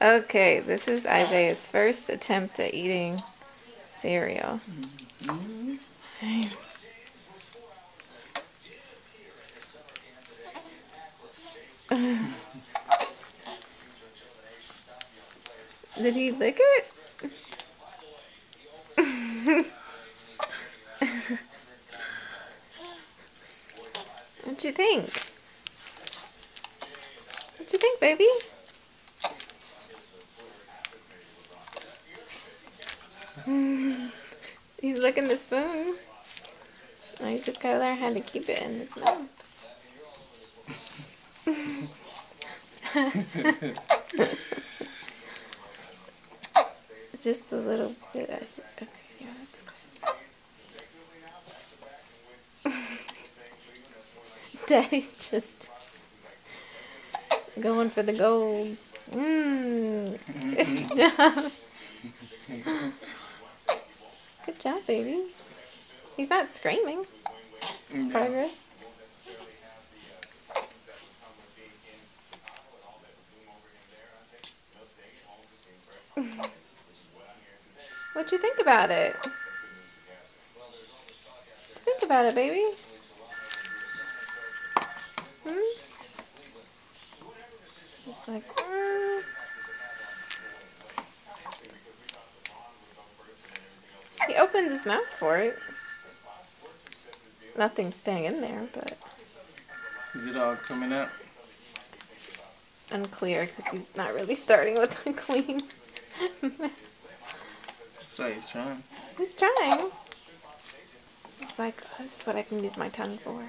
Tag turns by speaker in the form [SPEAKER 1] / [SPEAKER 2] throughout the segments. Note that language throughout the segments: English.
[SPEAKER 1] Okay, this is Isaiah's first attempt at eating cereal. Did he lick it? What'd you think? What'd you think, baby? He's licking the spoon. Oh, you just gotta learn how to keep it in his mouth. It's just a little bit. Okay, yeah, that's good. Daddy's just going for the gold. Good job. Good job, baby. He's not screaming.
[SPEAKER 2] No.
[SPEAKER 1] Progress. What'd you think about it? Think about it, baby. It's like, He opened his mouth for it. Nothing's staying in there, but
[SPEAKER 2] Is it all coming out?
[SPEAKER 1] unclear because he's not really starting with a clean.
[SPEAKER 2] So he's trying.
[SPEAKER 1] He's trying. It's like, oh, this is what I can use my tongue for.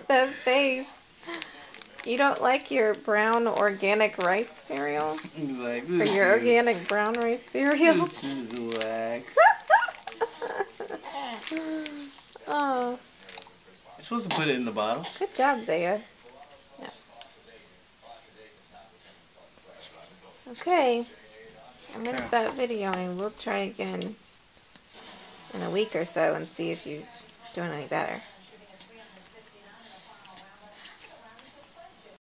[SPEAKER 1] The face. You don't like your brown organic rice cereal?
[SPEAKER 2] He's like,
[SPEAKER 1] Or your organic brown rice cereal?
[SPEAKER 2] This is wax.
[SPEAKER 1] Oh,
[SPEAKER 2] You're supposed to put it in the bottle.
[SPEAKER 1] good job, Zaya. Yeah. Okay. I'm going to stop videoing. We'll try again in a week or so and see if you're doing any better.